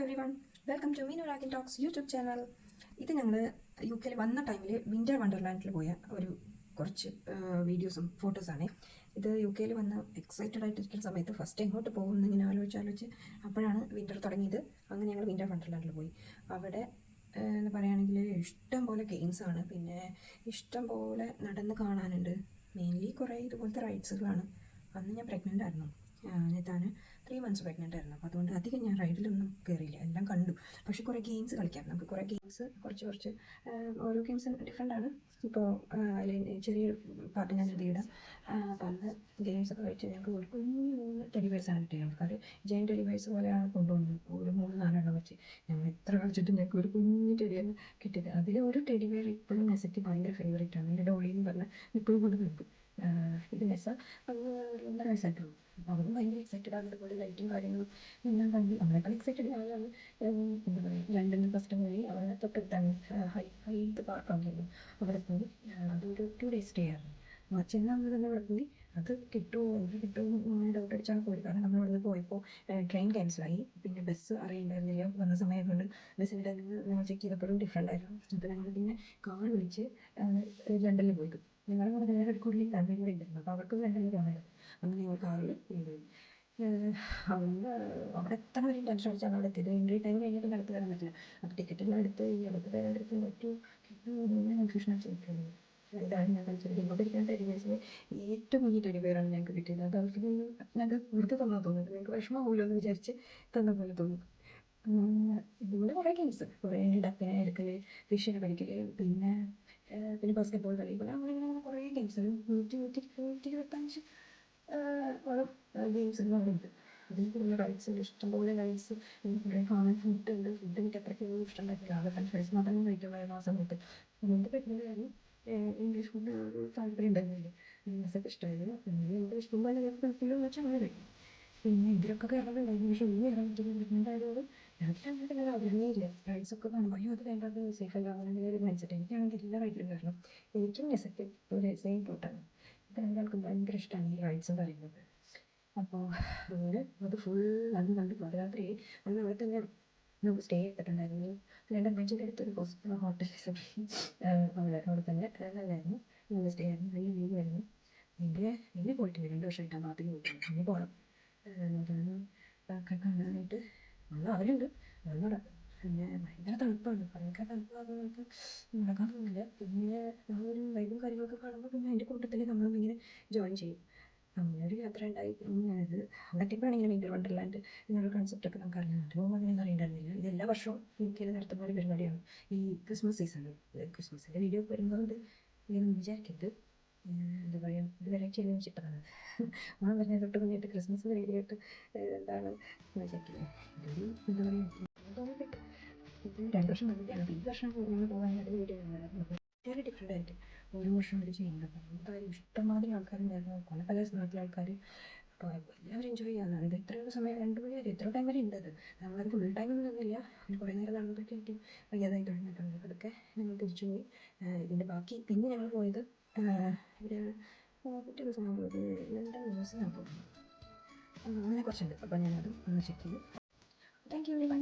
Every one, welcome to Meenu Ragin talks YouTube channel. ഇത് ഞങ്ങൾ U കെയിൽ വന്ന ടൈമിൽ വിൻ്റർ വണ്ടർലാൻഡിൽ പോയ കുറച്ച് വീഡിയോസും ഫോട്ടോസാണ്. ഇത് യു കെയിൽ വന്ന് എക്സൈറ്റഡ് ആയിട്ടിരിക്കുന്ന സമയത്ത് ഫസ്റ്റ് എങ്ങോട്ട് പോകുമെന്ന് ഇങ്ങനെ ആലോചിച്ച് അപ്പോഴാണ് വിൻ്റർ തുടങ്ങിയത്. അങ്ങനെ ഞങ്ങൾ വിൻ്റർ വണ്ടർലാൻഡിൽ പോയി. അവിടെ എന്ന് പറയുകയാണെങ്കിൽ ഇഷ്ടം പോലെ ഗെയിംസാണ്, പിന്നെ ഇഷ്ടം പോലെ നടന്ന് കാണാനുണ്ട്. മെയിൻലി കുറേ ഇതുപോലത്തെ റൈഡ്സുകളാണ്. അന്ന് ഞാൻ പ്രഗ്നൻ്റ് ആയിരുന്നു. ഞാൻ 3 months പ്രഗ്നൻ്റ് ആയിരുന്നു. അപ്പോൾ അതുകൊണ്ട് അധികം ഞാൻ റൈഡിലൊന്നും കയറിയില്ല, എല്ലാം കണ്ടു. പക്ഷേ കുറേ ഗെയിംസ് കളിക്കാം. നമുക്ക് കുറേ ഗെയിംസ് കുറച്ച് ഓരോ ഗെയിംസ് ഡിഫറെൻ്റ് ആണ്. ഇപ്പോൾ അതിൽ ചെറിയൊരു പാട്ട് ഞാൻ എഴുതിയിടാം. അപ്പോൾ അന്ന് ഗെയിംസൊക്കെ കളിച്ച് ഞങ്ങൾക്ക് ഒരു കുഞ്ഞ് 3 ടെലിവേഴ്സാണ് കിട്ടിയത്. ആൾക്കാർ ജെയിൻ ടെലിവേഴ്സ് പോലെയാണ് കൊണ്ടുപോകുന്നത്. ഒരു 3-4 വെച്ച് ഞങ്ങൾ എത്ര കളിച്ചിട്ട് ഞങ്ങൾക്ക് ഒരു കുഞ്ഞ് ടെലിവേർ കിട്ടിയത്. അതിൽ ഒരു ടെലിവേർ ഇപ്പോഴും നെസയ്ക്ക് ഭയങ്കര ഫേവറേറ്റ് ആണ്. എൻ്റെ ഡോളി എന്ന് പറഞ്ഞാൽ ഇപ്പോഴും കൊണ്ട് നിൽക്കും. ഇത് നെസ അത് 1.5 വയസ്സായിട്ടുള്ളൂ. അപ്പോൾ അവരും ഭയങ്കര എക്സൈറ്റഡ് ആണ്. അതുപോലെ ലൈറ്റും കാര്യങ്ങളും എല്ലാം കണ്ട് നമ്മളെക്കാൾ എക്സൈറ്റഡ് ആയാണ്. എന്താ പറയുക, ലണ്ടനിൽ ഫസ്റ്റ് പോയി അവിടെ തൊട്ടടുത്താണ് ഹൈത്ത് പാർക്കായിരുന്നു. അവിടെ പോയി അതൊരു 2 days സ്റ്റേ ആയിരുന്നു. ചെന്നാൽ തന്നെ അവിടെ പോയി അത് കിട്ടുമോ ഡൗട്ട് അടിച്ചാണ് പോയി. കാരണം നമ്മൾ അവിടെ പോയപ്പോൾ ട്രെയിൻ ക്യാൻസലായി, പിന്നെ ബസ് അറിയണ്ടായിരുന്നില്ല. വന്ന സമയം കൊണ്ട് ബസ്സിൻ്റെ ഞങ്ങൾ ചെക്ക് ചെയ്തപ്പോഴും ഡിഫറെൻ്റ് ആയിരുന്നു. അപ്പോൾ ഞങ്ങൾ പിന്നെ കാർ വിളിച്ച് ലണ്ടനിൽ പോയി. ഞങ്ങളുടെ കൂടെ വേറെ ഒരു കൂടുതൽ ഫാമിലി കൂടെ ഉണ്ടായിരുന്നു. അപ്പോൾ അവർക്ക് ലണ്ടനിൽ പോകാനായിരുന്നു. അങ്ങനെ ഞങ്ങൾ കാറിൽ പോയി. അവിടെ എത്ര വരെയും ടെൻഷൻ അടിച്ചാണ് അവിടെ എത്തിയത്. എൻട്രി ടൈം കഴിഞ്ഞിട്ട് അടുത്ത് തരാൻ പറ്റില്ല. അപ്പോൾ ടിക്കറ്റെല്ലാം എടുത്ത് അടുത്ത് തരാൻ പറ്റും. കൺഫ്യൂഷൻ അടിച്ചിരിക്കുന്നത്. ഇതാണ് ഞാൻ കളിച്ചത്. ഇങ്ങോട്ട് ഇരിക്കുന്ന ടെലിവേഴ്സിന് ഏറ്റവും വലിയ ടെലിവേറാണ് ഞങ്ങൾക്ക് കിട്ടിയത്. അത് അവർക്ക് ഞങ്ങൾക്ക് വെറുതെ തന്നാൽ തോന്നുന്നത്, ഞങ്ങൾക്ക് വിഷമമാകുമല്ലോ എന്ന് വിചാരിച്ച് തന്ന പോലെ തോന്നും. ഇതുപോലെ കുറേ ഗെയിംസ്, കുറേ ഡക്കിനെ എടുക്കൽ, ഫിഷിനെ പഠിക്കൽ, പിന്നെ ബാസ്കറ്റ് ബോൾ കളി, അങ്ങനെ കുറേ ഗെയിംസ്, 125 ഓരോ ഗെയിംസുകളുണ്ട്. അതിൽ കൂടുതൽ റൈഡ്സ് ഉണ്ട്, ഇഷ്ടംപോലെ റൈഡ്സ്, കുറേ കാണാൻ ഫുഡ് എനിക്ക് അത്രയ്ക്കൊന്നും ഇഷ്ടമുണ്ടായിട്ടില്ല. ആകെ ഫ്രഞ്ച് ഫ്രൈസ് മാത്രമേ കഴിക്കുള്ളൂ ആ സമയത്ത്. അതുകൊണ്ട് പറ്റുന്നതായിരുന്നു. ഇംഗ്ലീഷ് ഫുഡ് ഒരു താല്പര്യം ഉണ്ടായിരുന്നില്ല. ഇംഗ്ലീഷൊക്കെ ഇഷ്ടമായിരുന്നു. പിന്നെ എൻ്റെ ഇഷ്ടം പോലെ കുഴപ്പമില്ലെന്ന് വെച്ചാൽ അങ്ങനെ കഴിക്കും. പിന്നെ ഇതിലൊക്കെ കയറുന്നുണ്ടായിരുന്നു. പക്ഷേ ഇനി കയറാൻ പ്രഗ്നൻ്റ് ആയതുകൊണ്ട് എനിക്ക് അങ്ങോട്ട് അങ്ങനെ ആഗ്രഹമേ ഇല്ല. റൈഡ്സൊക്കെ കാണുമ്പോൾ അയ്യോ അത് വേണ്ടത് സേഫല്ല അങ്ങനെ ഒരു മൈൻഡ് സെറ്റ്. എനിക്കാണെങ്കിൽ എല്ലാ റൈഡിലും കയറണം. എനിക്കും നെസയ്ക്ക് ഒരു സെയിം തോട്ടാണ്. ഇത് രണ്ടാൾക്കും ഭയങ്കര ഇഷ്ടമാണ് ഈ റൈഡ്സും കാര്യങ്ങളൊക്കെ. അപ്പോൾ അങ്ങനെ അത് ഫുൾ കണ്ട് പാതിരാത്രി അന്ന് അവിടെ തന്നെ നമുക്ക് സ്റ്റേ ചെയ്തിട്ടുണ്ടായിരുന്നു. ലണ്ടൻ ബ്രിഡ്ജിൻ്റെ അടുത്തൊരു ഹോട്ടൽ അവിടെ തന്നെ നല്ലതായിരുന്നു. നല്ല സ്റ്റേ ആയിരുന്നു, നല്ല വ്യൂ ആയിരുന്നു. ഇനി പോയിട്ടില്ല, 2 വർഷമായിട്ട് നാട്ടിൽ പോയിട്ടില്ല. ഇനി പോകണം. ഒക്കെ കാണാനായിട്ട് നല്ല അവരുണ്ട് നല്ലോണം. പിന്നെ ഭയങ്കര തണുപ്പാണ്, ഭയങ്കര തണുപ്പാകുമ്പോൾ നമുക്ക് നടക്കാൻ തോന്നില്ല. പിന്നെ ആ ഒരു വൈബും കാര്യങ്ങളൊക്കെ കാണുമ്പോൾ പിന്നെ അതിൻ്റെ കൂട്ടത്തിൽ നമ്മളും ഇങ്ങനെ ജോയിൻ ചെയ്യും. അങ്ങനെ ഒരു യാത്ര ഉണ്ടായി. ഇത് അവിടെ എത്തിയപ്പോഴാണ് ഇങ്ങനെ വിൻ്റർ വണ്ടർലാൻഡ് എന്നൊരു കൺസെപ്റ്റൊക്കെ നമുക്ക് അറിയുന്നുണ്ട്. അങ്ങനെ അറിയണ്ടായിരുന്നില്ല. ഇത് എല്ലാ വർഷവും യു കെയിൽ നടത്തുന്ന ഒരു പരിപാടിയാണ് ഈ ക്രിസ്മസ് സീസണിൽ. ക്രിസ്മസിൻ്റെ വീഡിയോ വരുന്നതുകൊണ്ട് ഇങ്ങനെ വിചാരിക്കരുത്. എന്താ പറയുക, ഇതുവരെ ചെയ്തിട്ടതാണ് ഓണം വരുന്നത് തൊട്ട് മുന്നിട്ട് ക്രിസ്മസിൻ്റെ വീഡിയോ ആയിട്ട് എന്താണ് വിചാരിക്കില്ലേ. ഇതൊരു എന്താ പറയുക തോന്നിയിട്ട് ഇത് 2 വർഷം കഴിഞ്ഞാണ്. ഈ വർഷം ഞങ്ങൾ പോകാനായിട്ട് വീഡിയോ വളരെ ഡിഫറെൻ്റ് ആയിട്ട് ഓരോ വർഷം അവർ ചെയ്യുന്നത്. എന്തായാലും ഇഷ്ടംമാതിരി ആൾക്കാരുണ്ടായിരുന്നു, പല നാട്ടിലെ ആൾക്കാർ. അപ്പോൾ എല്ലാവരും എൻജോയ് ചെയ്യാനാണ്. ഇത് എത്രയോ സമയം 2 മണി വരെ എത്ര ടൈം വരെ ഉണ്ട്. അത് നമ്മളത് ഫുൾ ടൈമൊന്നും നിന്നില്ല. കുറേ നേരം നടന്നപ്പോഴേക്കും വയ്യാതായി തുടങ്ങിയിട്ടുണ്ട്. അതൊക്കെ ഞങ്ങൾ തിരിച്ചു പോയി. ഇതിൻ്റെ ബാക്കി പിന്നെ ഞങ്ങൾ പോയത് ഒരു പിറ്റേ ദിവസം ഞാൻ പോയത് ലണ്ടൻ മ്യൂസിയമാണ് പോകുന്നത്. അങ്ങനെ കുറച്ചുണ്ട്. അപ്പോൾ ഞാനത് ഒന്ന് ചെക്ക് ചെയ്തു. Thank you every one.